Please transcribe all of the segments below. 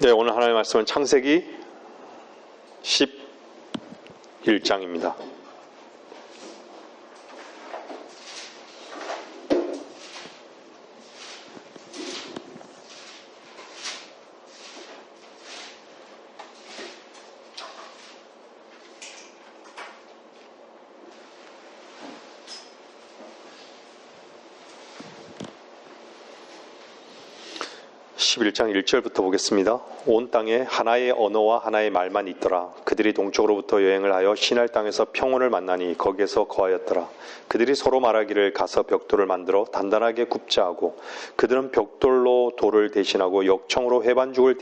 네, 오늘 하나님의 말씀은 창세기 11장입니다. (11장) 1절부터 보겠습니다. 온 땅에 하나의 언어와 하나의 말만 있더라. 그들이 동쪽으로부터 여행을 하여 시날 땅에서 평원을 만나니 거기에서 거하였더라. 그들이 서로 말하기를 가서 벽돌을 만들어 단단하게 굽자 하고, 그들은 벽돌로 돌을 대신하고 역청으로 회반죽을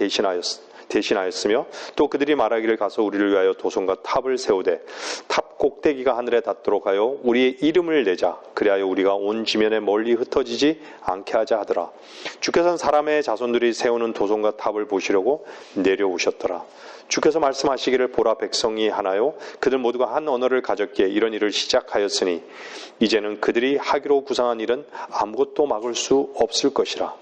대신하였으며, 또 그들이 말하기를 가서 우리를 위하여 도성과 탑을 세우되 탑 꼭대기가 하늘에 닿도록 하여 우리의 이름을 내자. 그리하여 우리가 온 지면에 멀리 흩어지지 않게 하자 하더라. 주께서는 사람의 자손들이 세우는 도성과 탑을 보시려고 내려오셨더라. 주께서 말씀하시기를 보라, 백성이 하나요 그들 모두가 한 언어를 가졌기에 이런 일을 시작하였으니 이제는 그들이 하기로 구상한 일은 아무것도 막을 수 없을 것이라.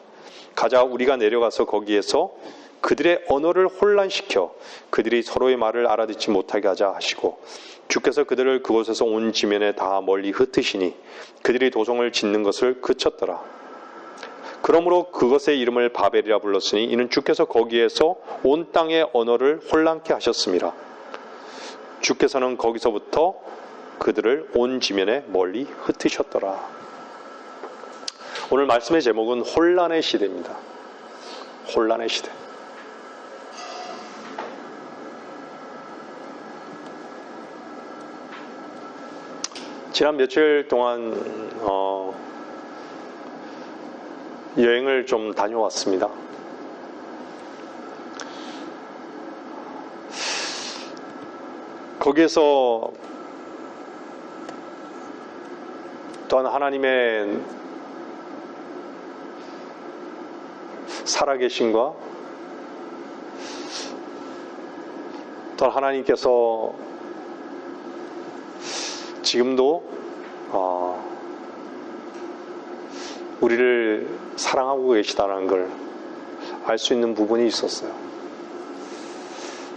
가자, 우리가 내려가서 거기에서 그들의 언어를 혼란시켜 그들이 서로의 말을 알아듣지 못하게 하자 하시고, 주께서 그들을 그곳에서 온 지면에 다 멀리 흩으시니 그들이 도성을 짓는 것을 그쳤더라. 그러므로 그것의 이름을 바벨이라 불렀으니 이는 주께서 거기에서 온 땅의 언어를 혼란케 하셨습니다. 주께서는 거기서부터 그들을 온 지면에 멀리 흩으셨더라. 오늘 말씀의 제목은 혼란의 시대입니다. 혼란의 시대. 지난 며칠 동안 여행을 좀 다녀왔습니다. 거기에서 또한 하나님의 살아계심과 또한 하나님께서 지금도 우리를 사랑하고 계시다는 걸 알 수 있는 부분이 있었어요.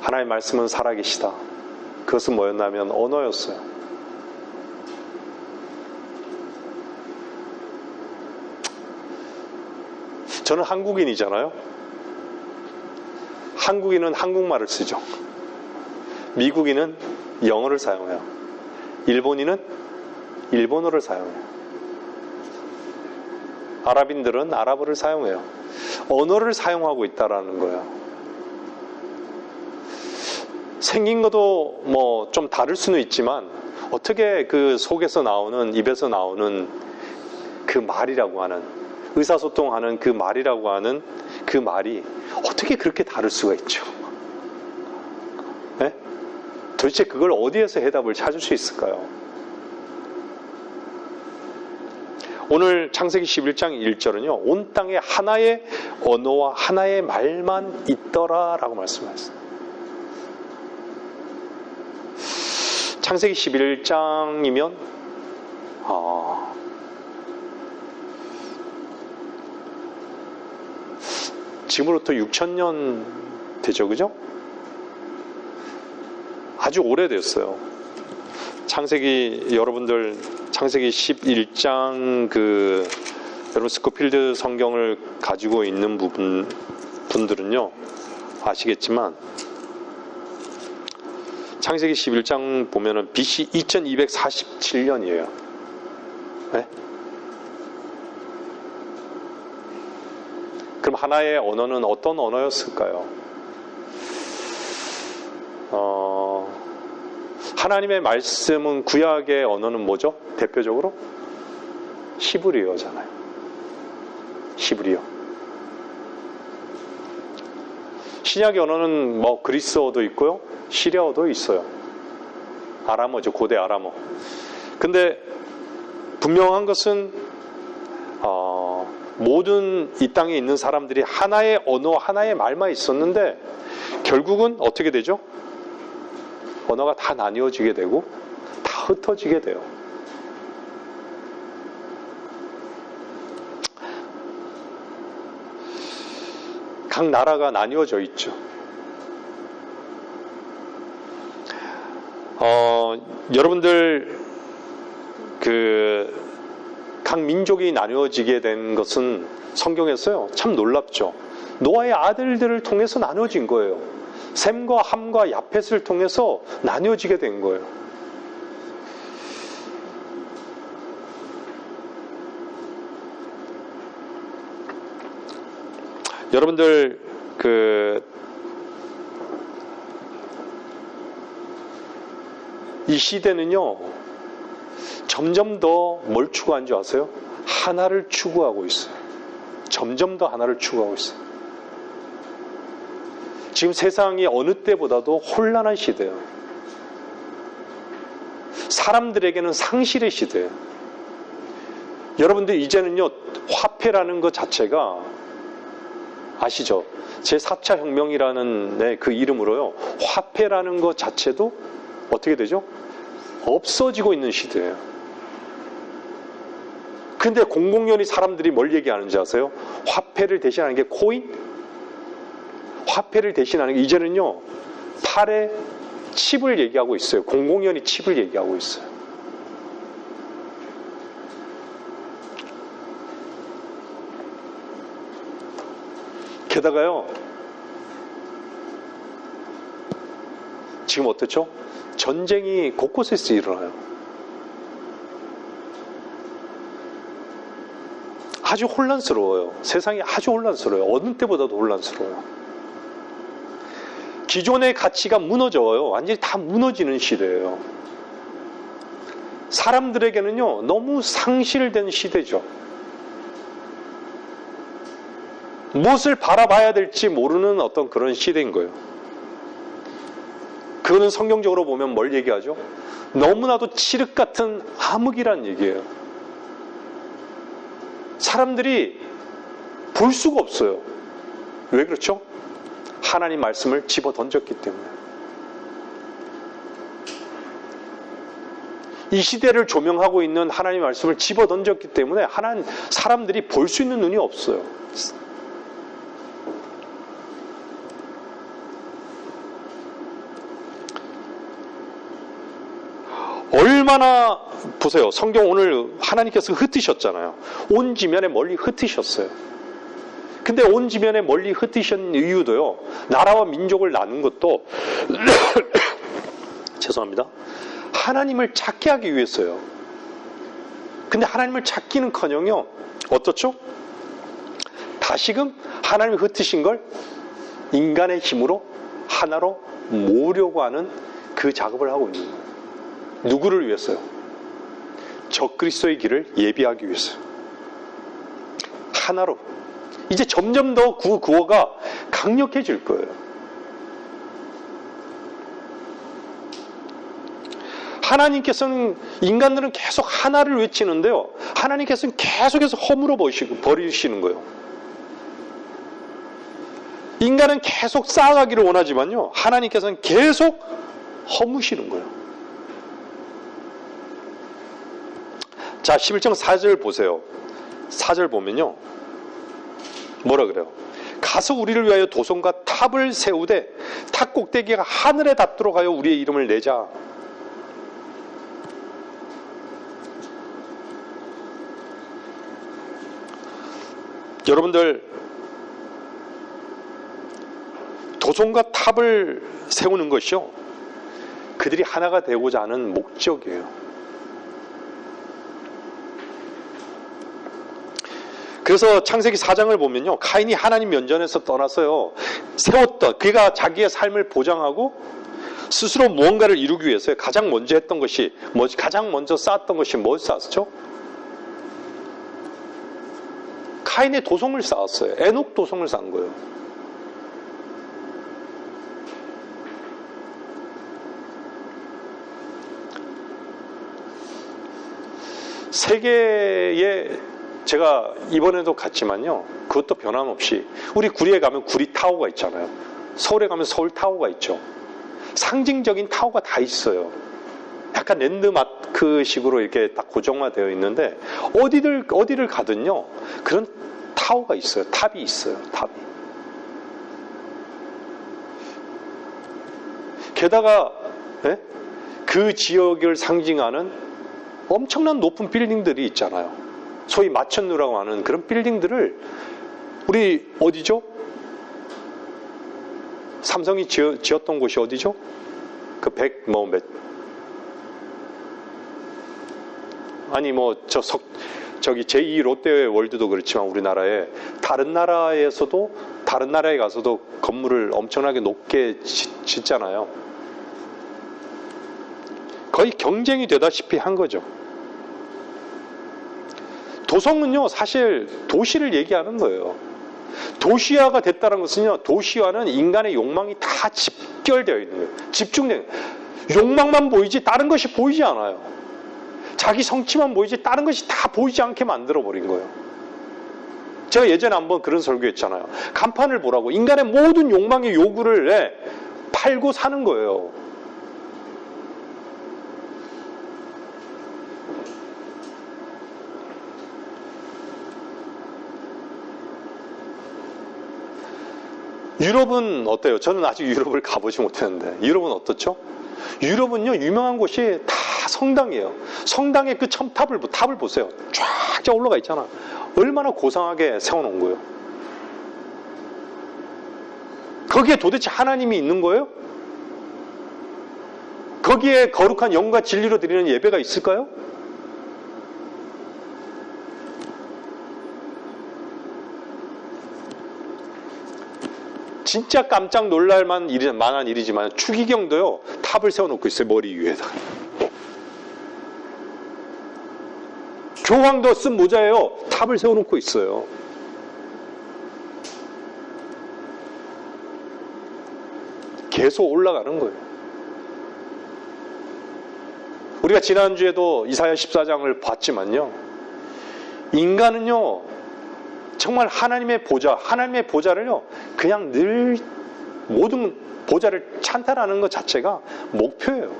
하나님의 말씀은 살아계시다. 그것은 뭐였냐면 언어였어요. 저는 한국인이잖아요. 한국인은 한국말을 쓰죠. 미국인은 영어를 사용해요. 일본인은 일본어를 사용해요. 아랍인들은 아랍어를 사용해요. 언어를 사용하고 있다라는 거예요. 생긴 것도 뭐 좀 다를 수는 있지만 어떻게 그 속에서 나오는, 입에서 나오는 그 말이라고 하는, 의사소통하는 그 말이라고 하는 그 말이 어떻게 그렇게 다를 수가 있죠? 네? 도대체 그걸 어디에서 해답을 찾을 수 있을까요? 오늘 창세기 11장 1절은요, 온 땅에 하나의 언어와 하나의 말만 있더라 라고 말씀하셨어요. 창세기 11장이면 지금으로부터 6,000년 되죠, 그죠? 아주 오래됐어요. 여러분들 창세기 11장 여러분 스코필드 성경을 가지고 있는 분들은요 아시겠지만, 창세기 11장 보면은 BC 2247년이에요. 네? 그럼 하나의 언어는 어떤 언어였을까요? 하나님의 말씀은, 구약의 언어는 뭐죠? 대표적으로 히브리어잖아요. 히브리어. 신약의 언어는 뭐 그리스어도 있고요, 시리아어도 있어요. 아람어죠, 고대 아람어. 근데 분명한 것은 모든 이 땅에 있는 사람들이 하나의 언어, 하나의 말만 있었는데 결국은 어떻게 되죠? 언어가 다 나뉘어지게 되고 다 흩어지게 돼요. 각 나라가 나뉘어져 있죠. 여러분들 각 민족이 나뉘어지게 된 것은 성경에서요 참 놀랍죠. 노아의 아들들을 통해서 나뉘어진 거예요. 셈과 함과 야펫을 통해서 나뉘어지게 된 거예요. 여러분들 이 시대는요 점점 더 뭘 추구하는 줄 아세요? 하나를 추구하고 있어요. 점점 더 하나를 추구하고 있어요. 지금 세상이 어느 때보다도 혼란한 시대예요. 사람들에게는 상실의 시대예요. 여러분들 이제는요 화폐라는 것 자체가 아시죠? 제4차 혁명이라는 그 이름으로요 화폐라는 것 자체도 어떻게 되죠? 없어지고 있는 시대예요. 근데 공공연히 사람들이 뭘 얘기하는지 아세요? 화폐를 대신하는 게 코인? 화폐를 대신하는 게 이제는요 팔에 칩을 얘기하고 있어요. 공공연히 칩을 얘기하고 있어요. 게다가요 지금 어떻죠? 전쟁이 곳곳에서 일어나요. 아주 혼란스러워요. 세상이 아주 혼란스러워요. 어느 때보다도 혼란스러워요. 기존의 가치가 무너져요. 완전히 다 무너지는 시대예요. 사람들에게는요 너무 상실된 시대죠. 무엇을 바라봐야 될지 모르는 어떤 그런 시대인 거예요. 그거는 성경적으로 보면 뭘 얘기하죠? 너무나도 칠흑 같은 암흑이란 얘기예요. 사람들이 볼 수가 없어요. 왜 그렇죠? 하나님 말씀을 집어 던졌기 때문에. 이 시대를 조명하고 있는 하나님 말씀을 집어 던졌기 때문에 사람들이 볼 수 있는 눈이 없어요. 얼마나 보세요. 성경 오늘 하나님께서 흩으셨잖아요. 온 지면에 멀리 흩으셨어요. 근데 온 지면에 멀리 흩으신 이유도요. 나라와 민족을 나눈 것도 죄송합니다. 하나님을 찾게 하기 위해서요. 근데 하나님을 찾기는커녕요. 어떻죠? 다시금 하나님이 흩으신 걸 인간의 힘으로 하나로 모으려고 하는 그 작업을 하고 있는 거예요. 누구를 위해서요? 적그리스도의 길을 예비하기 위해서요. 하나로. 이제 점점 더 구호가 강력해질 거예요. 하나님께서는 인간들은 계속 하나를 외치는데요. 하나님께서는 계속해서 허물어 버리시는 거예요. 인간은 계속 쌓아가기를 원하지만요. 하나님께서는 계속 허무시는 거예요. 자, 11장 4절 보세요. 4절 보면요. 뭐라 그래요? 가서 우리를 위하여 도성과 탑을 세우되 탑 꼭대기가 하늘에 닿도록 하여 우리의 이름을 내자. 여러분들 도성과 탑을 세우는 것이요. 그들이 하나가 되고자 하는 목적이에요. 그래서 창세기 4장을 보면요. 카인이 하나님 면전에서 떠나서요. 세웠던, 그가 자기의 삶을 보장하고 스스로 무언가를 이루기 위해서 가장 먼저 했던 것이, 가장 먼저 쌓았던 것이 뭘 쌓았죠? 카인의 도성을 쌓았어요. 에녹 도성을 쌓은 거예요. 세계의 제가 이번에도 갔지만요. 그것도 변함없이 우리 구리에 가면 구리 타워가 있잖아요. 서울에 가면 서울 타워가 있죠. 상징적인 타워가 다 있어요. 약간 랜드마크식으로 이렇게 딱 고정화되어 있는데 어디를 가든요. 그런 타워가 있어요. 탑이 있어요. 탑이. 게다가 그 지역을 상징하는 엄청난 높은 빌딩들이 있잖아요. 소위 마천루라고 하는 그런 빌딩들을 우리 어디죠? 삼성이 지었던 곳이 어디죠? 그 저기 제2 롯데월드도 그렇지만 우리나라에 다른 나라에 가서도 건물을 엄청나게 높게 짓잖아요. 거의 경쟁이 되다시피 한 거죠. 도성은요, 사실 도시를 얘기하는 거예요. 도시화가 됐다는 것은요, 도시화는 인간의 욕망이 다 집결되어 있는 거예요. 집중된 거예요. 욕망만 보이지 다른 것이 보이지 않아요. 자기 성취만 보이지 다른 것이 다 보이지 않게 만들어버린 거예요. 제가 예전에 한번 그런 설교했잖아요. 간판을 보라고. 인간의 모든 욕망의 요구를 팔고 사는 거예요. 유럽은 어때요? 저는 아직 유럽을 가보지 못했는데 유럽은 어떻죠? 유럽은요, 유명한 곳이 다 성당이에요. 성당의 그 탑을 보세요. 쫙 올라가 있잖아. 얼마나 고상하게 세워놓은 거예요. 거기에 도대체 하나님이 있는 거예요? 거기에 거룩한 영과 진리로 드리는 예배가 있을까요? 진짜 깜짝 놀랄 만한 일이지만 추기경도요, 탑을 세워놓고 있어요. 머리 위에다가. 교황도 쓴 모자예요. 탑을 세워놓고 있어요. 계속 올라가는 거예요. 우리가 지난주에도 이사야 14장을 봤지만요, 인간은요, 정말 하나님의 보좌를요, 그냥 늘 모든 보좌를 찬탈하는 것 자체가 목표예요.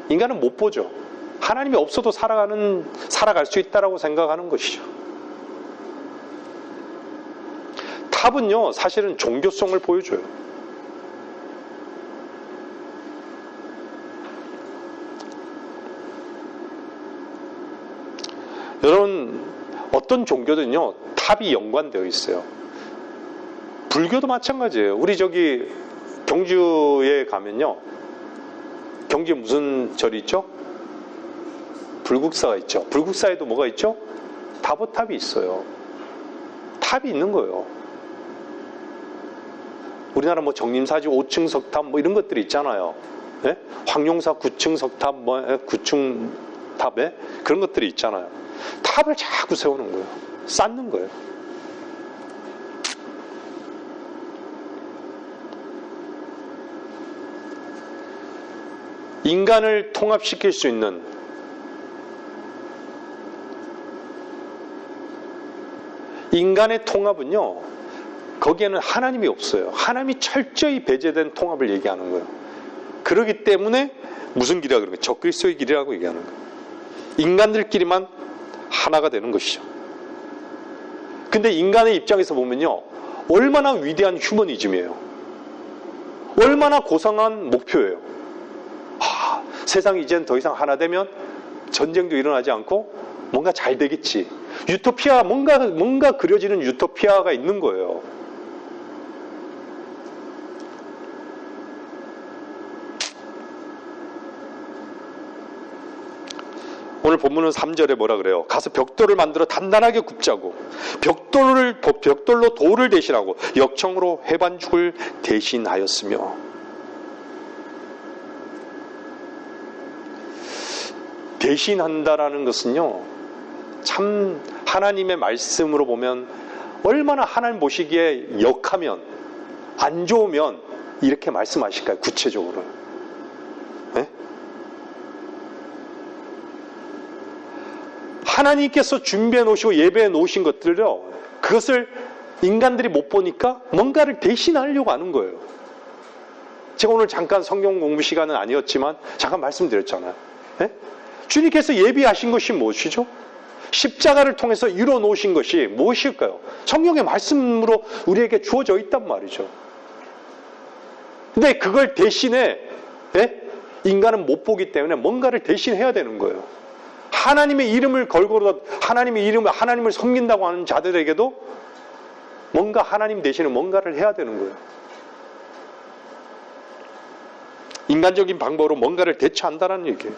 인간은 못 보죠. 하나님이 없어도 살아갈 수 있다라고 생각하는 것이죠. 탑은요, 사실은 종교성을 보여줘요. 여러분, 어떤 종교든요, 탑이 연관되어 있어요. 불교도 마찬가지예요. 우리 저기 경주에 가면요, 경주에 무슨 절이 있죠? 불국사가 있죠. 불국사에도 뭐가 있죠? 다보탑이 있어요. 탑이 있는 거예요. 우리나라 뭐 정림사지 5층 석탑 뭐 이런 것들이 있잖아요. 네? 황룡사 9층 석탑, 9층 탑에 그런 것들이 있잖아요. 탑을 자꾸 세우는 거예요. 쌓는 거예요. 인간을 통합시킬 수 있는 인간의 통합은요, 거기에는 하나님이 없어요. 하나님이 철저히 배제된 통합을 얘기하는 거예요. 그렇기 때문에 무슨 길이라고 그러는 거예요? 적그리스도의 길이라고 얘기하는 거예요. 인간들끼리만 하나가 되는 것이죠. 근데 인간의 입장에서 보면요, 얼마나 위대한 휴머니즘이에요. 얼마나 고상한 목표예요. 세상이 이젠 더 이상 하나 되면 전쟁도 일어나지 않고 뭔가 잘 되겠지. 유토피아, 뭔가 그려지는 유토피아가 있는 거예요. 오늘 본문은 3절에 뭐라 그래요? 가서 벽돌을 만들어 단단하게 굽자고, 벽돌로 돌을 대신하고 역청으로 해반죽을 대신하였으며. 대신한다라는 것은요, 참 하나님의 말씀으로 보면 얼마나 하나님 보시기에 역하면, 안 좋으면 이렇게 말씀하실까요? 구체적으로. 네? 하나님께서 준비해 놓으시고 예배해 놓으신 것들을요, 그것을 인간들이 못 보니까 뭔가를 대신하려고 하는 거예요. 제가 오늘 잠깐 성경 공부 시간은 아니었지만 잠깐 말씀드렸잖아요. 네? 주님께서 예비하신 것이 무엇이죠? 십자가를 통해서 이루어 놓으신 것이 무엇일까요? 성경의 말씀으로 우리에게 주어져 있단 말이죠. 근데 그걸 대신에 인간은 못 보기 때문에 뭔가를 대신해야 되는 거예요. 하나님의 이름을 걸고라도 하나님을 섬긴다고 하는 자들에게도 뭔가 하나님 대신에 뭔가를 해야 되는 거예요. 인간적인 방법으로 뭔가를 대처한다는 얘기예요.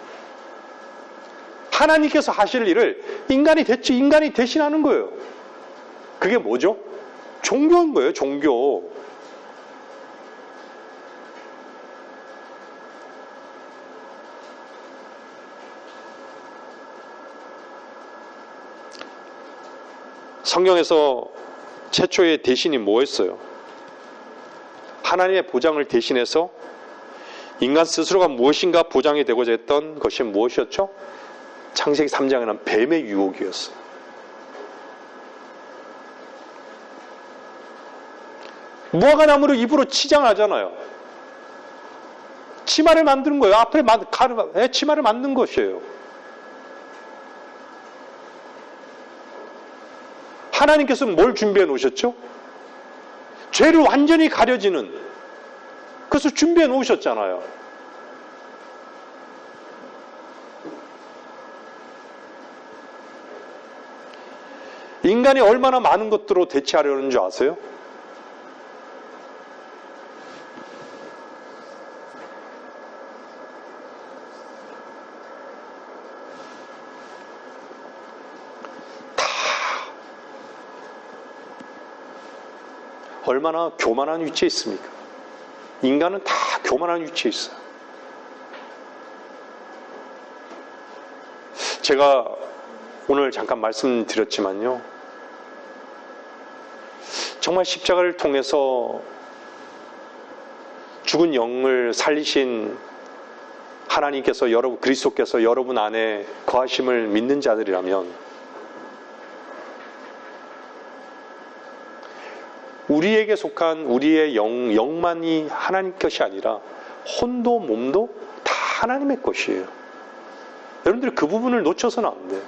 하나님께서 하실 일을 인간이 대신하는 거예요. 그게 뭐죠? 종교인 거예요, 종교. 성경에서 최초의 대신이 뭐였어요? 하나님의 보장을 대신해서 인간 스스로가 무엇인가 보장이 되고자 했던 것이 무엇이었죠? 창세기 3장에는 뱀의 유혹이었어요. 무화과 나무로 입으로 치장하잖아요. 치마를 만드는 거예요. 앞에 치마를 만든 것이에요. 하나님께서는 뭘 준비해 놓으셨죠? 죄를 완전히 가려지는 그것을 준비해 놓으셨잖아요. 인간이 얼마나 많은 것들로 대체하려는 줄 아세요? 얼마나 교만한 위치에 있습니까? 인간은 다 교만한 위치에 있어요. 제가 오늘 잠깐 말씀드렸지만요. 정말 십자가를 통해서 죽은 영을 살리신 하나님께서 그리스도께서 여러분 안에 거하심을 믿는 자들이라면 우리에게 속한 우리의 영만이 하나님 것이 아니라 혼도 몸도 다 하나님의 것이에요. 여러분들 그 부분을 놓쳐서는 안 돼요.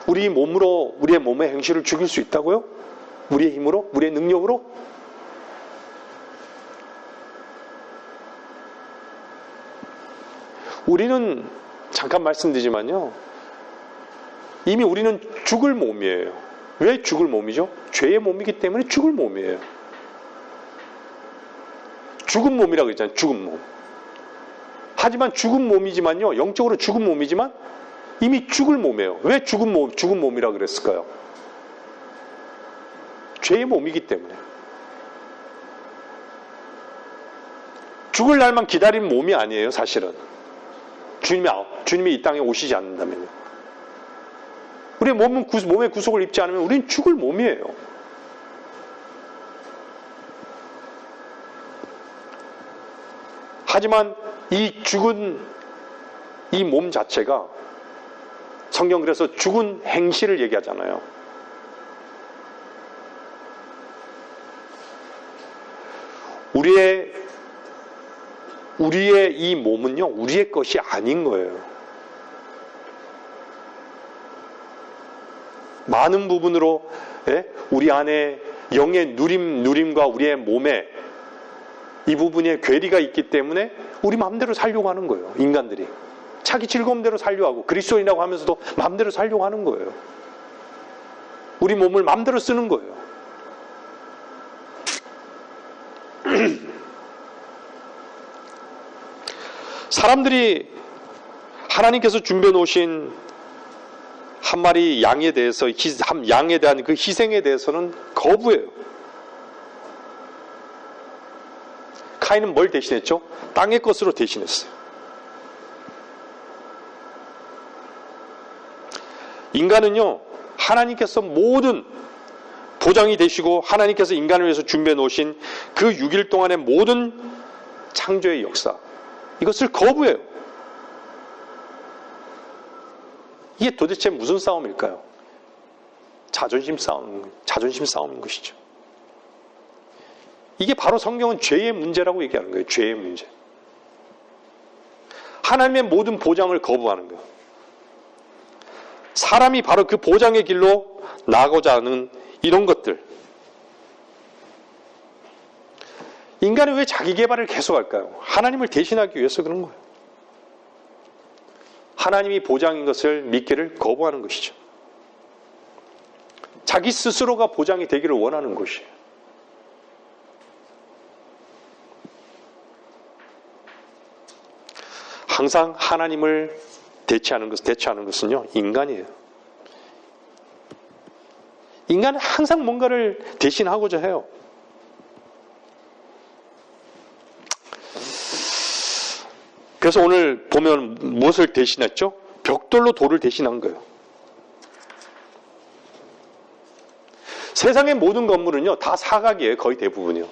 우리의 몸의 행실을 죽일 수 있다고요? 우리의 힘으로? 우리의 능력으로? 우리는 잠깐 말씀드리지만요. 이미 우리는 죽을 몸이에요. 왜 죽을 몸이죠? 죄의 몸이기 때문에 죽을 몸이에요. 죽은 몸이라고 했잖아요. 죽은 몸. 하지만 죽은 몸이지만요. 영적으로 죽은 몸이지만 이미 죽을 몸이에요. 왜 죽은 몸이라고 그랬을까요? 죄의 몸이기 때문에. 죽을 날만 기다리는 몸이 아니에요. 사실은. 주님이 이 땅에 오시지 않는다면요. 우리의 몸의 구속을 입지 않으면 우리는 죽을 몸이에요. 하지만 이 죽은 이 몸 자체가 성경 그래서 죽은 행실을 얘기하잖아요. 우리의 이 몸은요, 우리의 것이 아닌 거예요. 많은 부분으로 우리 안에 영의 누림과 우리의 몸에 이 부분에 괴리가 있기 때문에 우리 마음대로 살려고 하는 거예요. 인간들이. 자기 즐거움대로 살려고 하고 그리스도인이라고 하면서도 마음대로 살려고 하는 거예요. 우리 몸을 마음대로 쓰는 거예요. 사람들이 하나님께서 준비해 놓으신 한 마리 양에 대해서 양에 대한 그 희생에 대해서는 거부해요. 카인은 뭘 대신했죠? 땅의 것으로 대신했어요. 인간은요, 하나님께서 모든 보장이 되시고 하나님께서 인간을 위해서 준비해 놓으신 그 6일 동안의 모든 창조의 역사, 이것을 거부해요. 이게 도대체 무슨 싸움일까요? 자존심 싸움인 것이죠. 이게 바로 성경은 죄의 문제라고 얘기하는 거예요. 죄의 문제. 하나님의 모든 보장을 거부하는 거예요. 사람이 바로 그 보장의 길로 나고자 하는 이런 것들. 인간이 왜 자기 개발을 계속할까요? 하나님을 대신하기 위해서 그런 거예요. 하나님이 보장인 것을 믿기를 거부하는 것이죠. 자기 스스로가 보장이 되기를 원하는 것이에요. 항상 하나님을 대체하는 것은요, 인간이에요. 인간은 항상 뭔가를 대신하고자 해요. 그래서 오늘 보면 무엇을 대신했죠? 벽돌로 돌을 대신한 거예요. 세상의 모든 건물은요, 다 사각이에요. 거의 대부분이요.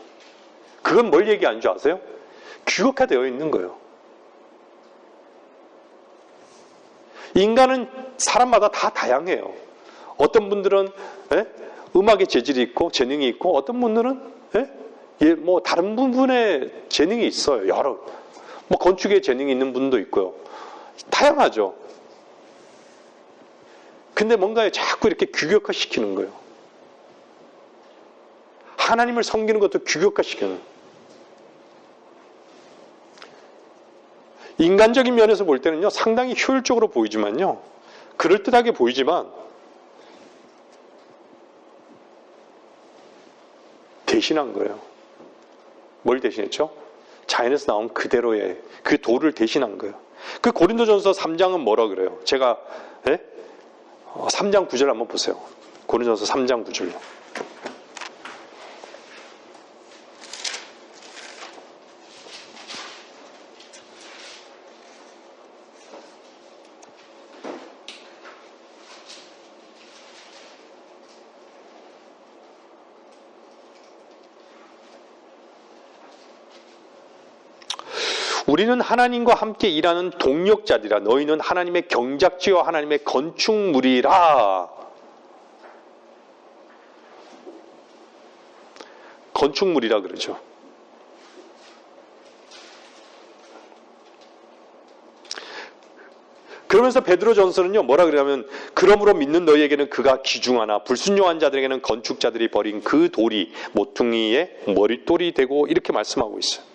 그건 뭘 얘기하는 줄 아세요? 규격화되어 있는 거예요. 인간은 사람마다 다 다양해요. 어떤 분들은 음악의 재질이 있고 재능이 있고 어떤 분들은 뭐 다른 부분에 재능이 있어요. 여러 뭐 건축에 재능이 있는 분도 있고요. 다양하죠. 근데 뭔가 자꾸 이렇게 규격화시키는 거예요. 하나님을 섬기는 것도 규격화시키는. 인간적인 면에서 볼 때는요, 상당히 효율적으로 보이지만요, 그럴듯하게 보이지만, 대신한 거예요. 뭘 대신했죠? 자연에서 나온 그대로의 그 돌을 대신한 거예요. 그 고린도전서 3장은 뭐라 그래요? 제가 3장 9절 한번 보세요. 고린도전서 3장 9절로. 우리는 하나님과 함께 일하는 동력자들이라. 너희는 하나님의 경작지와 하나님의 건축물이라. 건축물이라 그러죠. 그러면서 베드로전서는요, 뭐라 그러냐면, 그러므로 믿는 너희에게는 그가 기중하나 불순종한 자들에게는 건축자들이 버린 그 돌이 모퉁이의 머릿돌이 되고, 이렇게 말씀하고 있어요.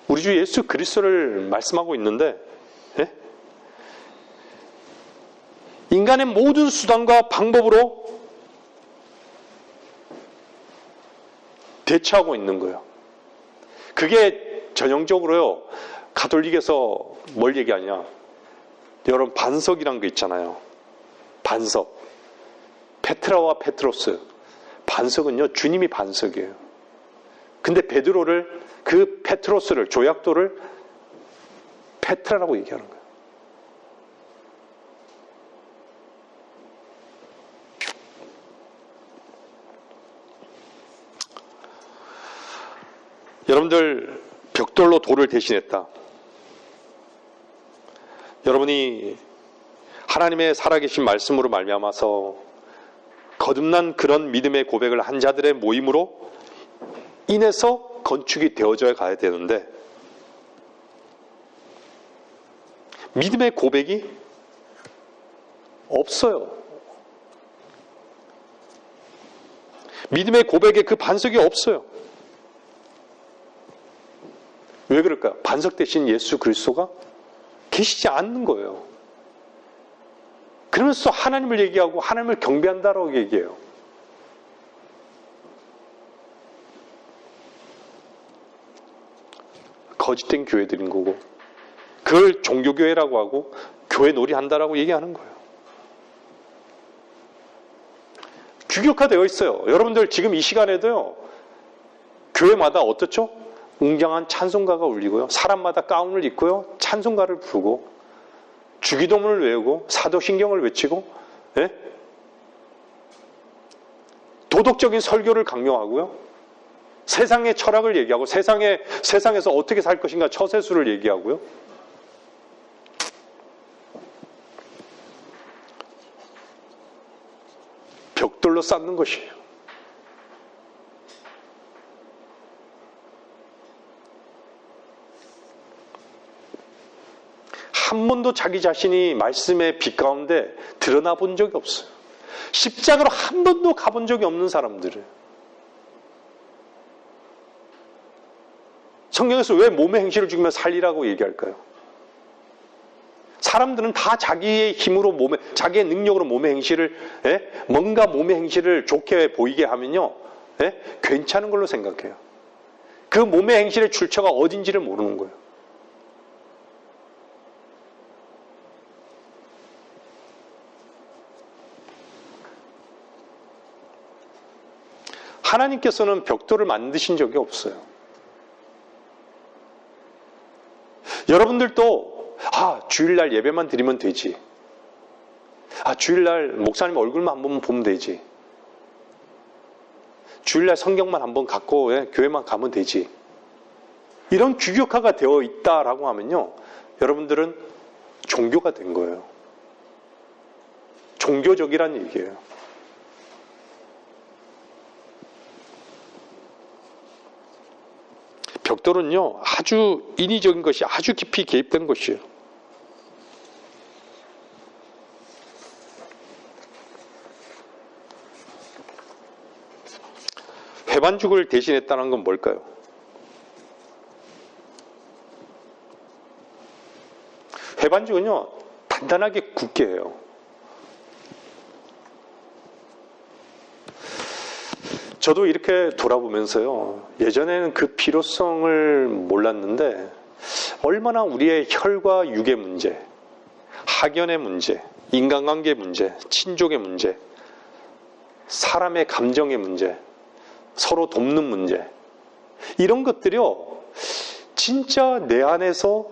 우리 주 예수 그리스도를 말씀하고 있는데, 인간의 모든 수단과 방법으로 대처하고 있는 거예요. 그게 전형적으로요, 가톨릭에서 뭘 얘기하냐. 여러분, 반석이란 거 있잖아요. 반석. 페트라와 페트로스. 반석은요, 주님이 반석이에요. 근데 베드로를, 그 페트로스를, 조약돌을 페트라라고 얘기하는 거예요. 여러분들, 벽돌로 돌을 대신했다. 여러분이 하나님의 살아계신 말씀으로 말미암아서 거듭난 그런 믿음의 고백을 한 자들의 모임으로 인해서 건축이 되어져 가야 되는데, 믿음의 고백이 없어요. 믿음의 고백에 그 반석이 없어요. 왜 그럴까요? 반석 대신 예수 그리스도가 계시지 않는 거예요. 그러면서 하나님을 얘기하고 하나님을 경배한다라고 얘기해요. 거짓된 교회들인 거고, 그걸 종교교회라고 하고 교회 놀이한다라고 얘기하는 거예요. 규격화되어 있어요. 여러분들 지금 이 시간에도요, 교회마다 어떻죠? 웅장한 찬송가가 울리고요, 사람마다 가운을 입고요, 찬송가를 부르고, 주기도문을 외우고, 사도신경을 외치고, 도덕적인 설교를 강요하고요, 세상의 철학을 얘기하고, 세상에서 어떻게 살 것인가 처세술을 얘기하고요. 벽돌로 쌓는 것이에요. 한 번도 자기 자신이 말씀의 빛 가운데 드러나 본 적이 없어요. 십자가로 한 번도 가본 적이 없는 사람들을. 성경에서 왜 몸의 행실을 죽이며 살리라고 얘기할까요? 사람들은 다 자기의 힘으로 자기의 능력으로 몸의 행실을, 뭔가 몸의 행실을 좋게 보이게 하면요, 괜찮은 걸로 생각해요. 그 몸의 행실의 출처가 어딘지를 모르는 거예요. 하나님께서는 벽돌을 만드신 적이 없어요. 여러분들도 주일날 예배만 드리면 되지. 주일날 목사님 얼굴만 한번 보면 되지. 주일날 성경만 한번 갖고 교회만 가면 되지. 이런 규격화가 되어 있다라고 하면요, 여러분들은 종교가 된 거예요. 종교적이란 얘기예요. 벽돌은요, 아주 인위적인 것이 아주 깊이 개입된 것이에요. 회반죽을 대신했다는 건 뭘까요? 회반죽은요, 단단하게 굳게 해요. 저도 이렇게 돌아보면서요, 예전에는 그 필요성을 몰랐는데 얼마나 우리의 혈과 육의 문제, 학연의 문제, 인간관계의 문제, 친족의 문제, 사람의 감정의 문제, 서로 돕는 문제, 이런 것들이요, 진짜 내 안에서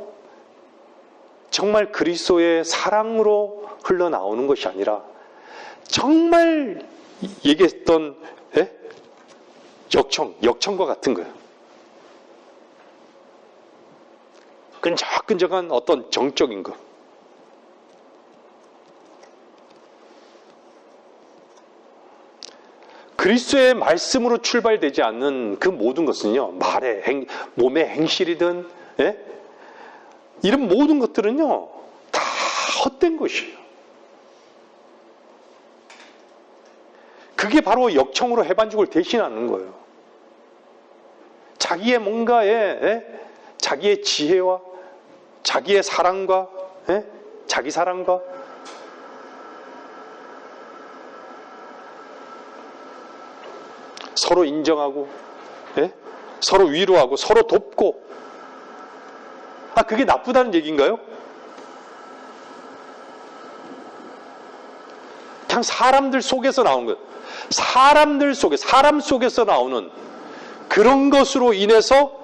정말 그리스도의 사랑으로 흘러나오는 것이 아니라 정말 얘기했던 역청과 같은 거예요. 끈적끈적한 어떤 정적인 것. 그리스도의 말씀으로 출발되지 않는 그 모든 것은요, 몸의 행실이든, 이런 모든 것들은요, 다 헛된 것이에요. 그게 바로 역청으로 해반죽을 대신하는 거예요. 자기의 뭔가에, 자기의 지혜와 자기의 사랑과, 자기 사랑과, 서로 인정하고, 서로 위로하고, 서로 돕고. 그게 나쁘다는 얘기인가요? 그냥 사람들 속에서 나오는 거예요. 사람 속에서 나오는 그런 것으로 인해서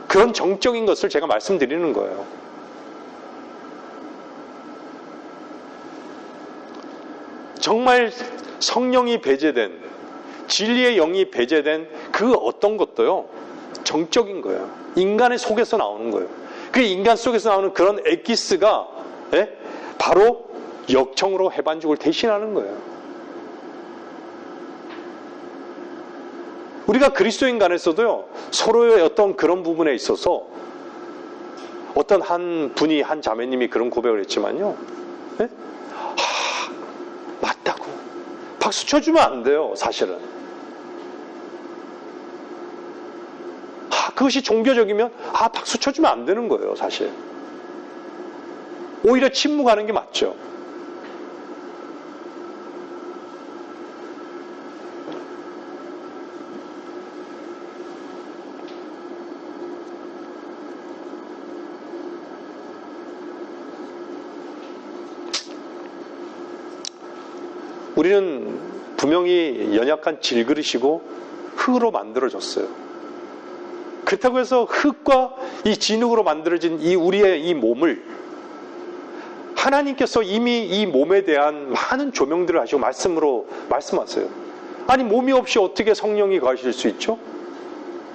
그런 정적인 것을 제가 말씀드리는 거예요. 정말 성령이 배제된, 진리의 영이 배제된 그 어떤 것도요, 정적인 거예요. 인간의 속에서 나오는 거예요. 그 인간 속에서 나오는 그런 엑기스가 바로 역청으로 해반죽을 대신하는 거예요. 우리가 그리스도인 간에서도요, 서로의 어떤 그런 부분에 있어서 어떤 한 분이, 한 자매님이 그런 고백을 했지만요, 맞다고 박수 쳐주면 안 돼요, 사실은. 그것이 종교적이면 박수 쳐주면 안 되는 거예요, 사실. 오히려 침묵하는 게 맞죠. 우리는 분명히 연약한 질그릇이고 흙으로 만들어졌어요. 그렇다고 해서 흙과 이 진흙으로 만들어진 이 우리의 이 몸을 하나님께서 이미 이 몸에 대한 많은 조명들을 하시고 말씀하세요. 아니, 몸이 없이 어떻게 성령이 거하실 수 있죠?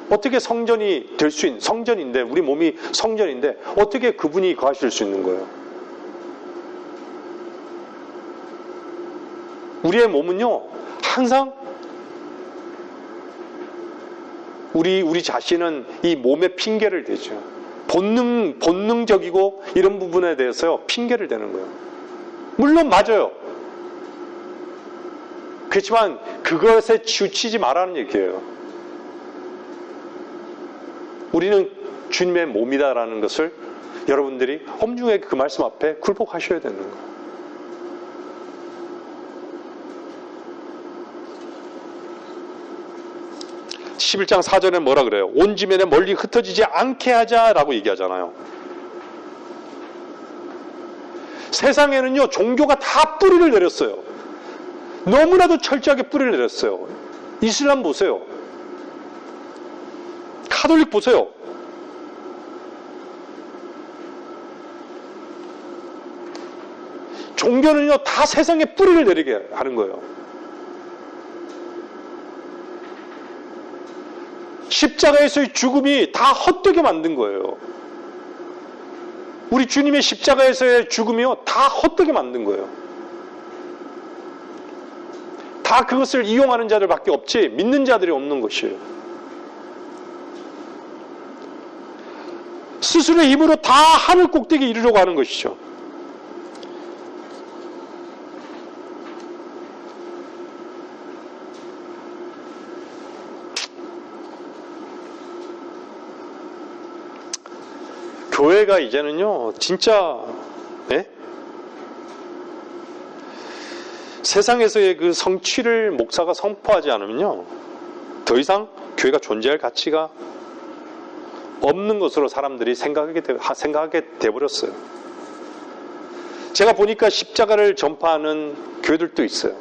어떻게 성전이 될 수 있는, 성전인데, 우리 몸이 성전인데 어떻게 그분이 거하실 수 있는 거예요? 우리의 몸은요, 항상 우리 자신은 이 몸에 핑계를 대죠. 본능적이고 이런 부분에 대해서요, 핑계를 대는 거예요. 물론 맞아요. 그렇지만 그것에 치우치지 말라는 얘기예요. 우리는 주님의 몸이다라는 것을 여러분들이 엄중하게 그 말씀 앞에 굴복하셔야 되는 거예요. (11장 4절에) 뭐라 그래요? 온 지면에 멀리 흩어지지 않게 하자라고 얘기하잖아요. 세상에는요, 종교가 다 뿌리를 내렸어요. 너무나도 철저하게 뿌리를 내렸어요. 이슬람 보세요. 카톨릭 보세요. 종교는요, 다 세상에 뿌리를 내리게 하는 거예요. 십자가에서의 죽음이 다 헛되게 만든 거예요. 우리 주님의 십자가에서의 죽음이요, 다 헛되게 만든 거예요. 다 그것을 이용하는 자들밖에 없지 믿는 자들이 없는 것이에요. 스스로의 힘으로 다 하늘 꼭대기에 이르려고 하는 것이죠. 교회가 이제는요, 진짜, 네? 세상에서의 그 성취를 목사가 선포하지 않으면요, 더 이상 교회가 존재할 가치가 없는 것으로 사람들이 생각하게 돼버렸어요. 제가 보니까 십자가를 전파하는 교회들도 있어요.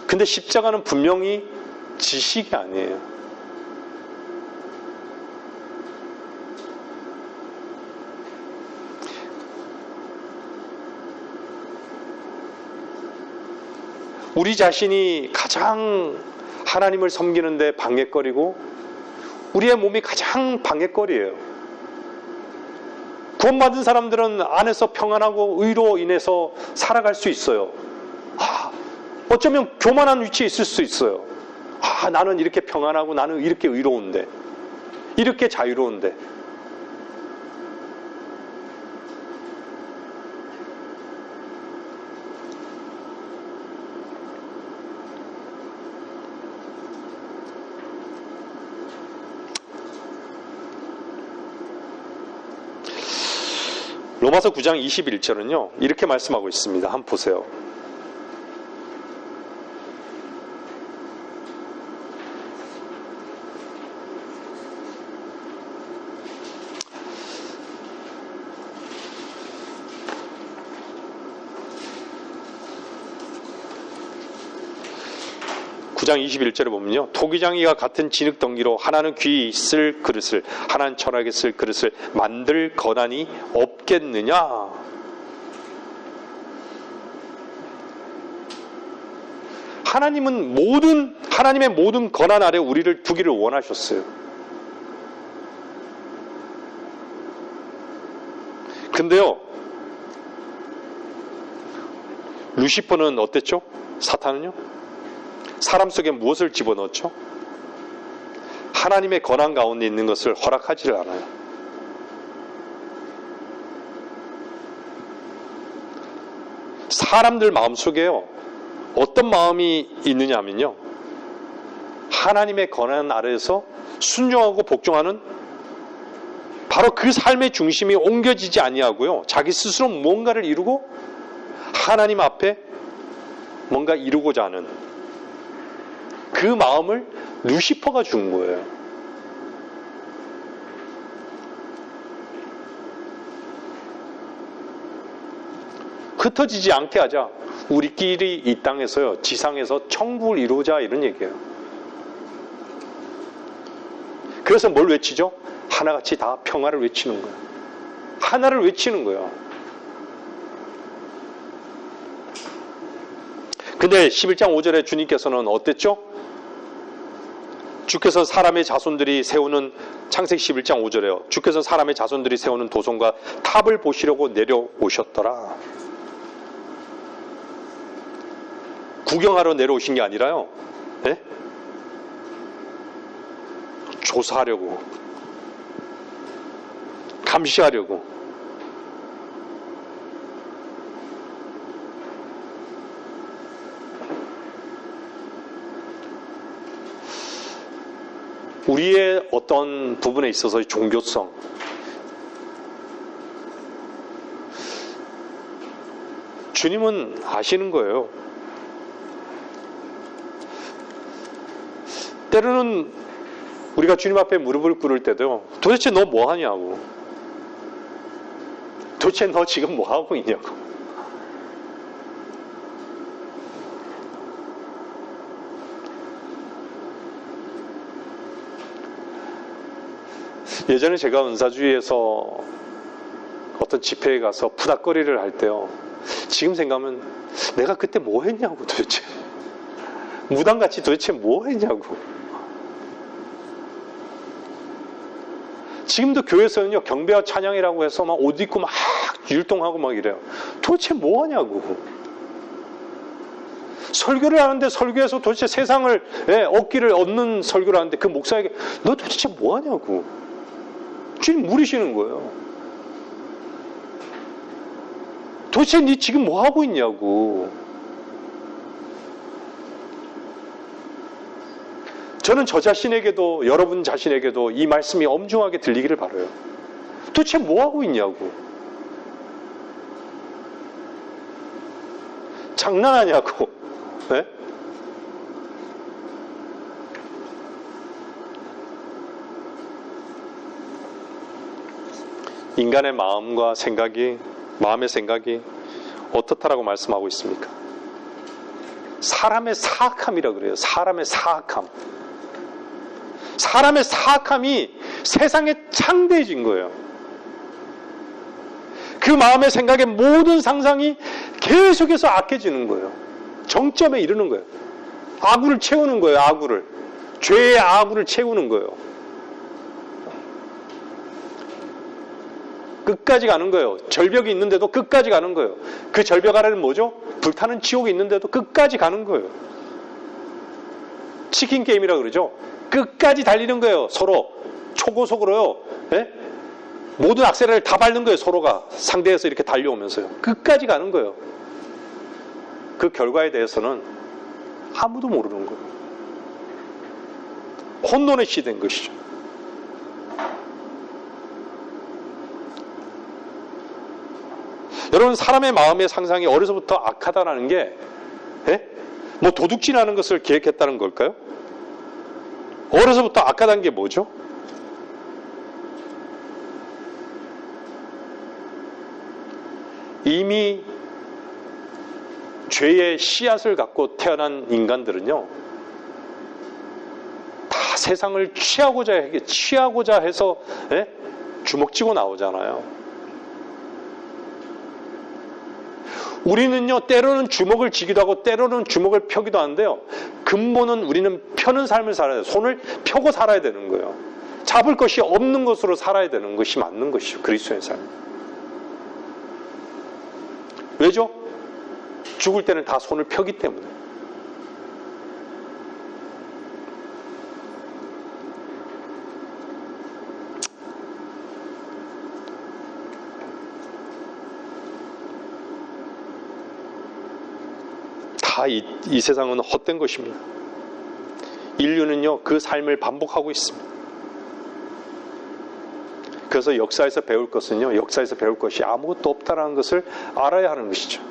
근데 십자가는 분명히 지식이 아니에요. 우리 자신이 가장 하나님을 섬기는데 방해거리고 우리의 몸이 가장 방해거리예요. 구원받은 사람들은 안에서 평안하고 의로 인해서 살아갈 수 있어요. 어쩌면 교만한 위치에 있을 수 있어요. 나는 이렇게 평안하고 나는 이렇게 의로운데, 이렇게 자유로운데. 로마서 9장 21절은요, 이렇게 말씀하고 있습니다. 한번 보세요. (9장 21절에) 보면요, 토기장이가 같은 진흙덩기로 하나는 귀 있을 그릇을, 하나는 철학에 쓸 그릇을 만들 권한이 없겠느냐? 하나님은 하나님의 모든 권한 아래 우리를 두기를 원하셨어요. 근데요, 루시퍼는 어땠죠? 사탄은요? 사람 속에 무엇을 집어넣었죠? 하나님의 권한 가운데 있는 것을 허락하지를 않아요. 사람들 마음속에요, 어떤 마음이 있느냐 하면요, 하나님의 권한 아래에서 순종하고 복종하는 바로 그 삶의 중심이 옮겨지지 아니하고요, 자기 스스로 뭔가를 이루고 하나님 앞에 뭔가 이루고자 하는 그 마음을 루시퍼가 준 거예요. 흩어지지 않게 하자. 우리끼리 이 땅에서요, 지상에서 천국을 이루자, 이런 얘기예요. 그래서 뭘 외치죠? 하나같이 다 평화를 외치는 거예요. 하나를 외치는 거예요. 근데 11장 5절에 주님께서는 어땠죠? 주께서 사람의 자손들이 세우는, 창세기 11장 5절에요. 주께서 사람의 자손들이 세우는 도성과 탑을 보시려고 내려오셨더라. 구경하러 내려오신 게 아니라요, 네? 조사하려고, 감시하려고. 우리의 어떤 부분에 있어서의 종교성, 주님은 아시는 거예요. 때로는 우리가 주님 앞에 무릎을 꿇을 때도 도대체 너 뭐 하냐고, 도대체 너 지금 뭐 하고 있냐고. 예전에 제가 은사주의에서 어떤 집회에 가서 푸닥거리를 할 때요, 지금 생각하면 내가 그때 뭐 했냐고, 도대체 무당같이 도대체 뭐 했냐고. 지금도 교회에서는요, 경배와 찬양이라고 해서 막 옷 입고 막 율동하고 막 이래요. 도대체 뭐 하냐고. 설교를 하는데 설교에서 도대체 세상을 얻기를 얻는 설교를 하는데 그 목사에게 너 도대체 뭐 하냐고. 주님 물으시는 거예요. 도대체 네 지금 뭐 하고 있냐고. 저는 저 자신에게도, 여러분 자신에게도 이 말씀이 엄중하게 들리기를 바라요. 도대체 뭐 하고 있냐고. 장난하냐고. 네? 인간의 마음과 생각이, 마음의 생각이 어떻다라고 말씀하고 있습니까? 사람의 사악함이라 그래요. 사람의 사악함. 사람의 사악함이 세상에 창대해진 거예요. 그 마음의 생각의 모든 상상이 계속해서 악해지는 거예요. 정점에 이르는 거예요. 아구를 채우는 거예요. 아구를. 죄의 아구를 채우는 거예요. 끝까지 가는 거예요. 절벽이 있는데도 끝까지 가는 거예요. 그 절벽 아래는 뭐죠? 불타는 지옥이 있는데도 끝까지 가는 거예요. 치킨 게임이라 그러죠. 끝까지 달리는 거예요. 서로 초고속으로요. 예? 모든 악셀을 다 밟는 거예요. 서로가 상대에서 이렇게 달려오면서요. 끝까지 가는 거예요. 그 결과에 대해서는 아무도 모르는 거예요. 혼돈의 시대인 것이죠. 여러분, 사람의 마음의 상상이 어려서부터 악하다라는 게 뭐 도둑질하는 것을 계획했다는 걸까요? 어려서부터 악하다는 게 뭐죠? 이미 죄의 씨앗을 갖고 태어난 인간들은요, 다 세상을 취하고자 해서 주먹 쥐고 나오잖아요. 우리는요, 때로는 주먹을 쥐기도 하고 때로는 주먹을 펴기도 하는데요, 근본은 우리는 펴는 삶을 살아야 돼요. 손을 펴고 살아야 되는 거예요. 잡을 것이 없는 것으로 살아야 되는 것이 맞는 것이죠. 그리스도의 삶. 왜죠? 죽을 때는 다 손을 펴기 때문에. 다 이 세상은 헛된 것입니다. 인류는요, 그 삶을 반복하고 있습니다. 그래서 역사에서 배울 것은요, 역사에서 배울 것이 아무것도 없다라는 것을 알아야 하는 것이죠.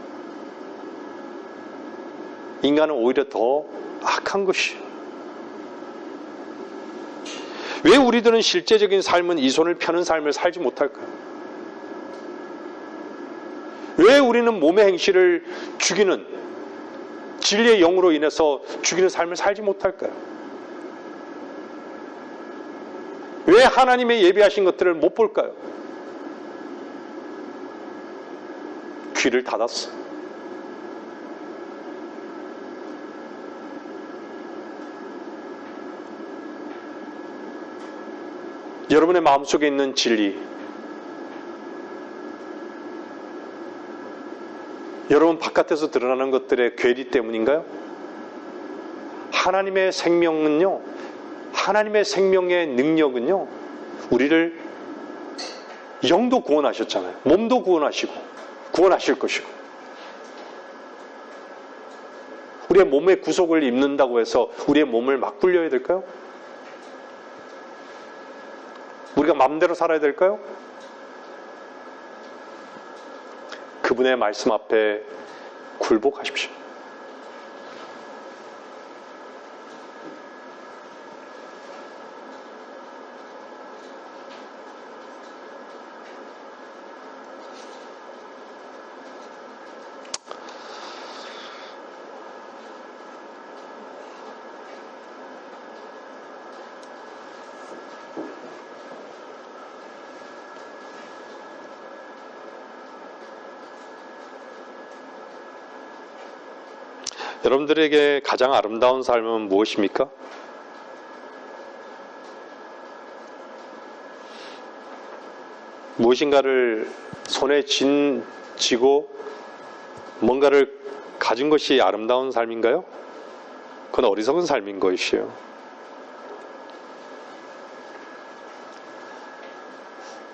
인간은 오히려 더 악한 것이에요. 왜 우리들은 실제적인 삶은 이 손을 펴는 삶을 살지 못할까요? 왜 우리는 몸의 행실을 죽이는, 진리의 영으로 인해서 죽이는 삶을 살지 못할까요? 왜 하나님의 예비하신 것들을 못 볼까요? 귀를 닫았어. 여러분의 마음속에 있는 진리, 여러분 바깥에서 드러나는 것들의 괴리 때문인가요? 하나님의 생명은요, 하나님의 생명의 능력은요, 우리를 영도 구원하셨잖아요. 몸도 구원하시고 구원하실 것이고, 우리의 몸의 구속을 입는다고 해서 우리의 몸을 막 굴려야 될까요? 우리가 마음대로 살아야 될까요? 그분의 말씀 앞에 굴복하십시오. 여러분들에게 가장 아름다운 삶은 무엇입니까? 무엇인가를 손에 쥐고 뭔가를 가진 것이 아름다운 삶인가요? 그건 어리석은 삶인 것이에요.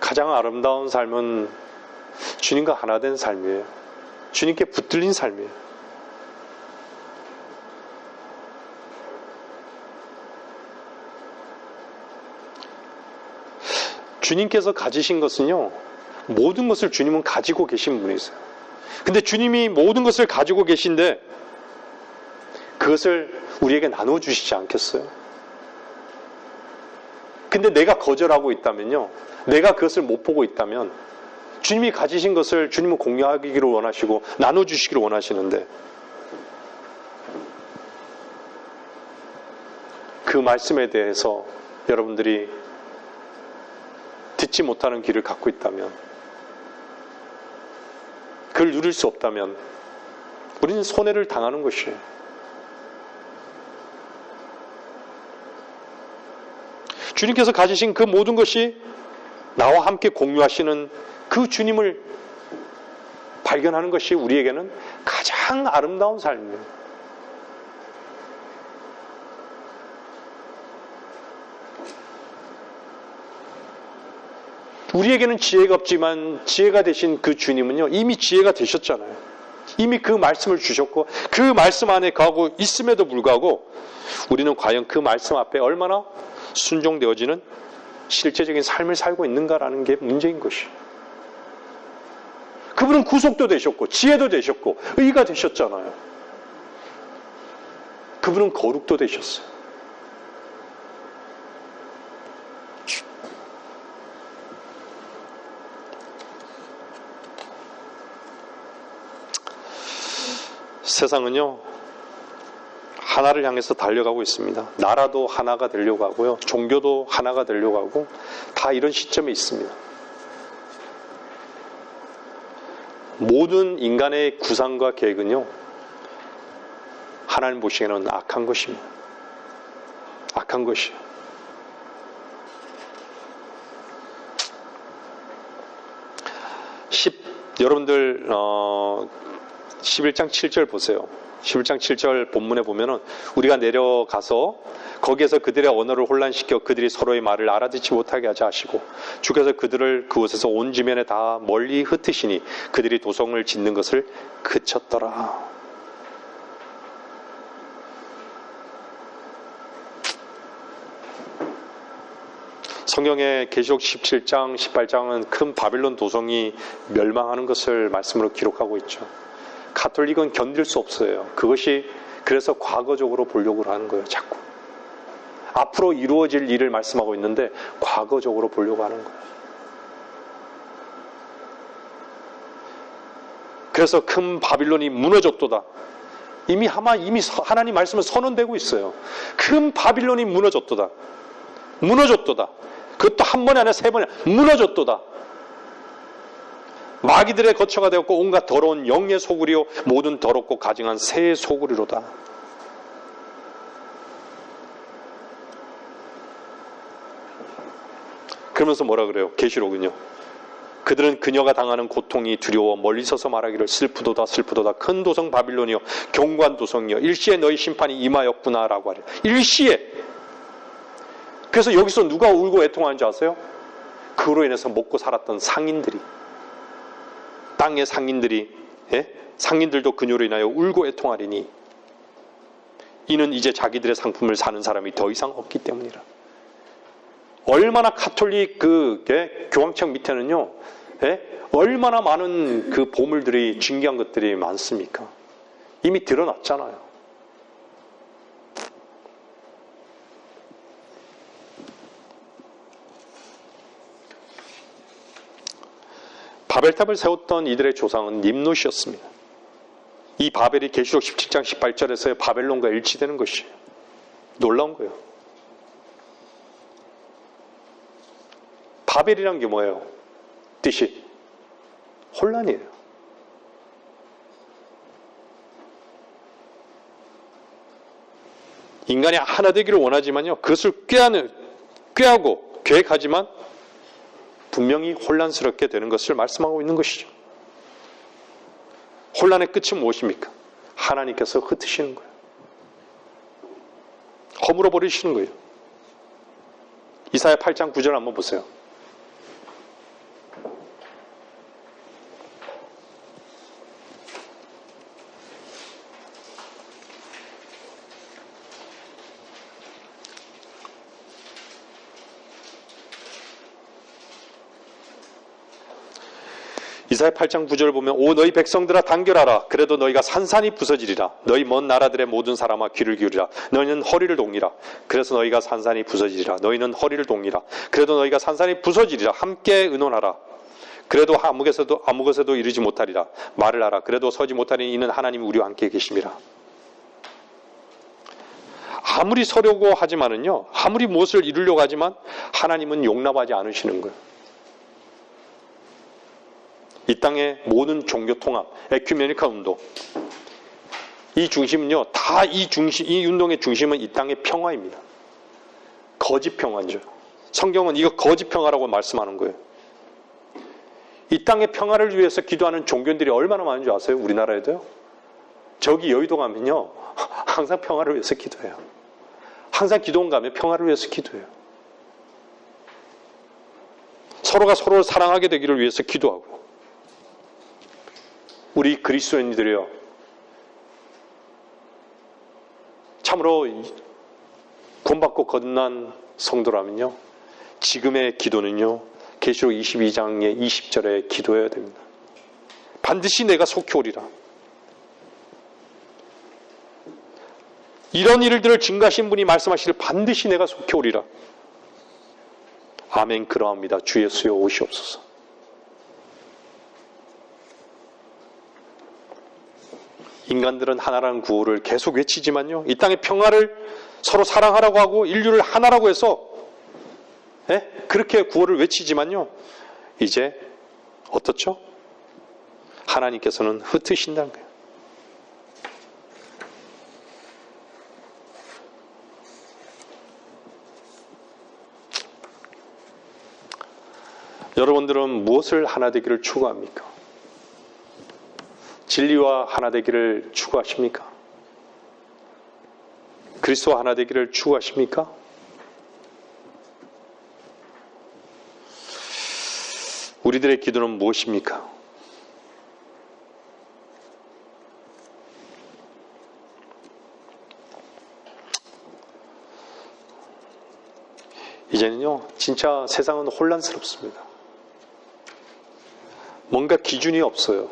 가장 아름다운 삶은 주님과 하나 된 삶이에요. 주님께 붙들린 삶이에요. 주님께서 가지신 것은요, 모든 것을 주님은 가지고 계신 분이세요. 근데 주님이 모든 것을 가지고 계신데 그것을 우리에게 나눠주시지 않겠어요? 근데 내가 거절하고 있다면요, 내가 그것을 못 보고 있다면 주님이 가지신 것을 주님은 공유하기를 원하시고 나눠주시기를 원하시는데, 그 말씀에 대해서 여러분들이 듣지 못하는 길을 갖고 있다면, 그걸 누릴 수 없다면 우리는 손해를 당하는 것이에요. 주님께서 가지신 그 모든 것이 나와 함께 공유하시는 그 주님을 발견하는 것이 우리에게는 가장 아름다운 삶이에요. 우리에게는 지혜가 없지만 지혜가 되신 그 주님은요, 이미 지혜가 되셨잖아요. 이미 그 말씀을 주셨고 그 말씀 안에 거하고 있음에도 불구하고 우리는 과연 그 말씀 앞에 얼마나 순종되어지는 실제적인 삶을 살고 있는가라는 게 문제인 것이에요. 그분은 구속도 되셨고 지혜도 되셨고 의가 되셨잖아요. 그분은 거룩도 되셨어요. 세상은요, 하나를 향해서 달려가고 있습니다. 나라도 하나가 되려고 하고요, 종교도 하나가 되려고 하고, 다 이런 시점에 있습니다. 모든 인간의 구상과 계획은요, 하나님 보시기에는 악한 것입니다. 악한 것이에요. 여러분들 11장 7절 보세요. 11장 7절 본문에 보면은 우리가 내려가서 거기에서 그들의 언어를 혼란시켜 그들이 서로의 말을 알아듣지 못하게 하자 하시고, 주께서 그들을 그곳에서 온 지면에 다 멀리 흩으시니 그들이 도성을 짓는 것을 그쳤더라. 성경의 계시록 17장, 18장은 큰 바빌론 도성이 멸망하는 것을 말씀으로 기록하고 있죠. 가톨릭은 견딜 수 없어요. 그것이 그래서 과거적으로 보려고 하는 거예요. 자꾸 앞으로 이루어질 일을 말씀하고 있는데 과거적으로 보려고 하는 거예요. 그래서 큰 바빌론이 무너졌도다. 이미 하나님 말씀은 선언되고 있어요. 큰 바빌론이 무너졌도다. 무너졌도다. 그것도 한 번이 아니라 세 번이 아니라 무너졌도다. 마귀들의 거처가 되었고 온갖 더러운 영의 소굴이요 모든 더럽고 가증한 새의 소굴이로다. 그러면서 뭐라 그래요? 계시록은요, 그들은 그녀가 당하는 고통이 두려워 멀리 서서 말하기를 슬프도다 슬프도다 큰 도성 바빌론이여 경관 도성이여 일시에 너희 심판이 임하였구나 라고 하래요. 일시에. 그래서 여기서 누가 울고 애통하는 줄 아세요? 그로 인해서 먹고 살았던 상인들이, 땅의 상인들이, 상인들도 그녀로 인하여 울고 애통하리니 이는 이제 자기들의 상품을 사는 사람이 더 이상 없기 때문이라. 얼마나 카톨릭 교황청 밑에는요, 얼마나 많은 그 보물들이, 진귀한 것들이 많습니까? 이미 드러났잖아요. 바벨탑을 세웠던 이들의 조상은 님롯이었습니다. 이 바벨이 계시록 17장 18절에서의 바벨론과 일치되는 것이에요. 놀라운 거예요. 바벨이란 게 뭐예요? 뜻이 혼란이에요. 인간이 하나 되기를 원하지만요, 그것을 꾀하고 계획하지만 분명히 혼란스럽게 되는 것을 말씀하고 있는 것이죠. 혼란의 끝은 무엇입니까? 하나님께서 흩으시는 거예요. 허물어 버리시는 거예요. 이사야 8장 9절 한번 보세요. 이사야 8장 9절을 보면 오 너희 백성들아 단결하라. 그래도 너희가 산산이 부서지리라. 너희 먼 나라들의 모든 사람아 귀를 기울이라. 너희는 허리를 동이라. 그래서 너희가 산산이 부서지리라. 너희는 허리를 동이라. 그래도 너희가 산산이 부서지리라. 함께 의논하라. 그래도 아무 것에도 이르지 못하리라. 말을 하라. 그래도 서지 못하리니 이는 하나님이 우리와 함께 계심이라. 아무리 서려고 하지만은요, 아무리 무엇을 이루려고 하지만 하나님은 용납하지 않으시는 거예요. 이 땅의 모든 종교 통합, 에큐메니카 운동, 이 중심은요, 이 운동의 중심은 이 땅의 평화입니다. 거짓 평화죠. 성경은 이거 거짓 평화라고 말씀하는 거예요. 이 땅의 평화를 위해서 기도하는 종교인들이 얼마나 많은 줄 아세요? 우리나라에도요. 저기 여의도 가면요, 항상 평화를 위해서 기도해요. 항상 기도원 가면 평화를 위해서 기도해요. 서로가 서로를 사랑하게 되기를 위해서 기도하고, 우리 그리스도인들이요, 참으로 구원받고 거듭난 성도라면요, 지금의 기도는요, 계시록 22장의 20절에 기도해야 됩니다. 반드시 내가 속히 오리라. 이런 일들을 증거하신 분이 말씀하시길 반드시 내가 속히 오리라. 아멘. 그러합니다. 주 예수여 오시옵소서. 인간들은 하나라는 구호를 계속 외치지만요, 이 땅의 평화를 서로 사랑하라고 하고 인류를 하나라고 해서 그렇게 구호를 외치지만요, 이제 어떻죠? 하나님께서는 흩으신다는 거예요. 여러분들은 무엇을 하나 되기를 추구합니까? 진리와 하나 되기를 추구하십니까? 그리스도와 하나 되기를 추구하십니까? 우리들의 기도는 무엇입니까? 이제는요, 진짜 세상은 혼란스럽습니다. 뭔가 기준이 없어요.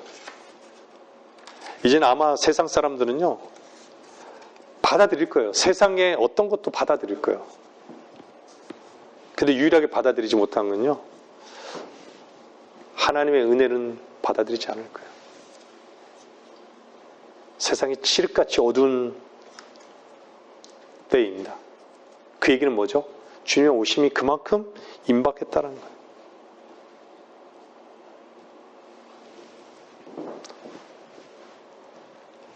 이제는 아마 세상 사람들은요, 받아들일 거예요. 세상에 어떤 것도 받아들일 거예요. 근데 유일하게 받아들이지 못한 건요, 하나님의 은혜는 받아들이지 않을 거예요. 세상이 칠흑같이 어두운 때입니다. 그 얘기는 뭐죠? 주님의 오심이 그만큼 임박했다는 거예요.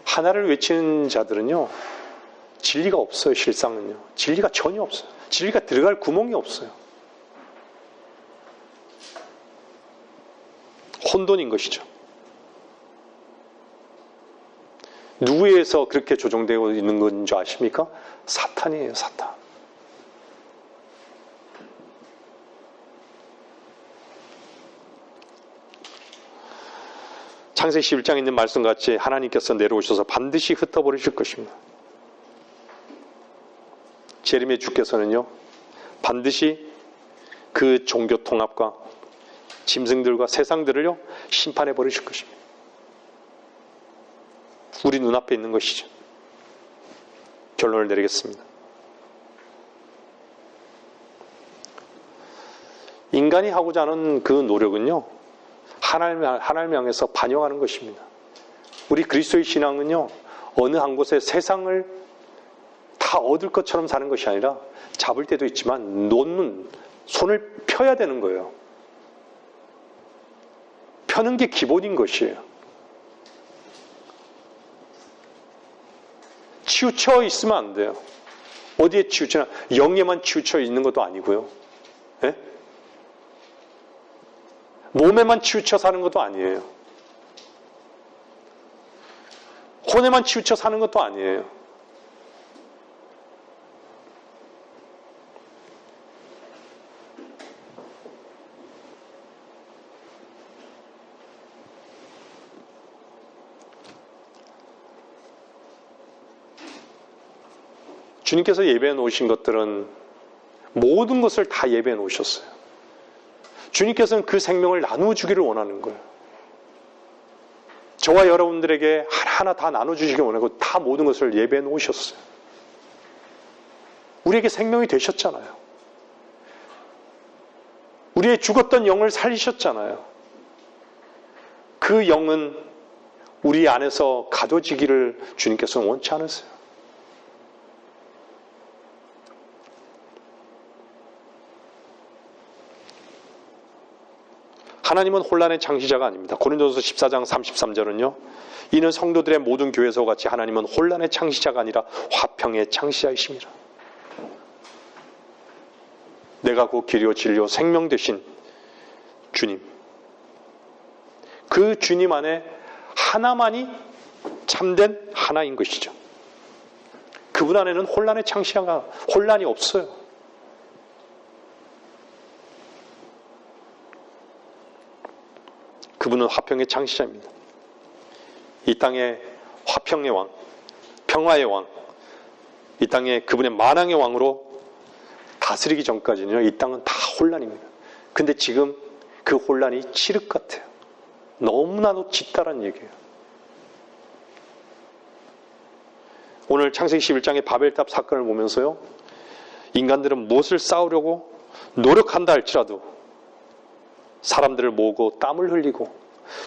하나를 외치는 자들은요, 진리가 없어요. 실상은요, 진리가 전혀 없어요. 진리가 들어갈 구멍이 없어요. 혼돈인 것이죠. 누구에 의해서 그렇게 조종되고 있는 건 줄 아십니까? 사탄이에요. 사탄. 창세기 11장에 있는 말씀같이 하나님께서 내려오셔서 반드시 흩어버리실 것입니다. 재림의 주께서는요, 반드시 그 종교 통합과 짐승들과 세상들을요, 심판해 버리실 것입니다. 우리 눈앞에 있는 것이죠. 결론을 내리겠습니다. 인간이 하고자 하는 그 노력은요, 하나님을 향해서 반영하는 것입니다. 우리 그리스도의 신앙은요, 어느 한 곳에 세상을 다 얻을 것처럼 사는 것이 아니라 잡을 때도 있지만 손을 펴야 되는 거예요. 펴는 게 기본인 것이에요. 치우쳐 있으면 안 돼요. 어디에 치우치나? 영에만 치우쳐 있는 것도 아니고요. 예? 몸에만 치우쳐 사는 것도 아니에요. 혼에만 치우쳐 사는 것도 아니에요. 주님께서 예배해 놓으신 것들은 모든 것을 다 예배해 놓으셨어요. 주님께서는 그 생명을 나누어 주기를 원하는 거예요. 저와 여러분들에게 하나하나 다 나눠주시기 원하고 다 모든 것을 예배해 놓으셨어요. 우리에게 생명이 되셨잖아요. 우리의 죽었던 영을 살리셨잖아요. 그 영은 우리 안에서 가둬지기를 주님께서는 원치 않으세요. 하나님은 혼란의 창시자가 아닙니다. 고린도전서 14장 33절은요. 이는 성도들의 모든 교회에서 같이 하나님은 혼란의 창시자가 아니라 화평의 창시자이십니다. 내가 곧 길이요 진리요 생명 되신 주님. 그 주님 안에 하나만이 참된 하나인 것이죠. 그분 안에는 혼란의 창시자가 혼란이 없어요. 그분은 화평의 창시자입니다. 이 땅의 화평의 왕, 평화의 왕, 이 땅에 그분의 만왕의 왕으로 다스리기 전까지는요, 이 땅은 다 혼란입니다. 근데 지금 그 혼란이 칠흑 같아요. 너무나도 짙다란 얘기예요. 오늘 창세기 11장의 바벨탑 사건을 보면서요, 인간들은 무엇을 쌓으려고 노력한다 할지라도 사람들을 모으고 땀을 흘리고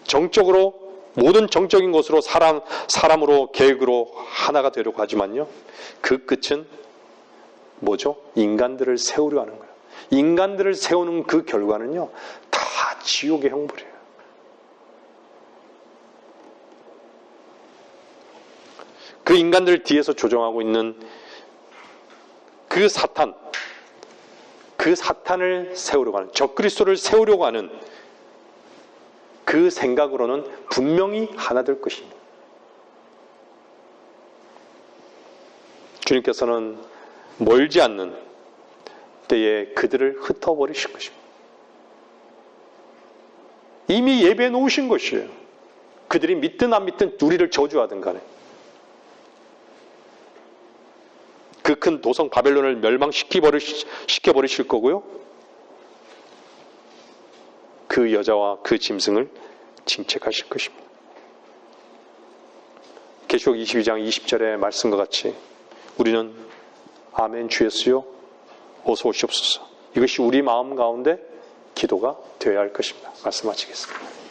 정적으로 모든 정적인 것으로 사람으로 계획으로 하나가 되려고 하지만요. 그 끝은 뭐죠? 인간들을 세우려 하는 거예요. 인간들을 세우는 그 결과는요. 다 지옥의 형벌이에요. 그 인간들 뒤에서 조종하고 있는 그 사탄을 세우려고 하는, 적그리스도를 세우려고 하는 그 생각으로는 분명히 하나 될 것입니다. 주님께서는 멀지 않는 때에 그들을 흩어버리실 것입니다. 이미 예배해 놓으신 것이에요. 그들이 믿든 안 믿든 우리를 저주하든 간에. 그 큰 도성 바벨론을 멸망시켜버리실 거고요. 그 여자와 그 짐승을 징책하실 것입니다. 계시록 22장 20절의 말씀과 같이 우리는 아멘 주 예수여 어서 오시옵소서. 이것이 우리 마음 가운데 기도가 되어야 할 것입니다. 말씀 마치겠습니다.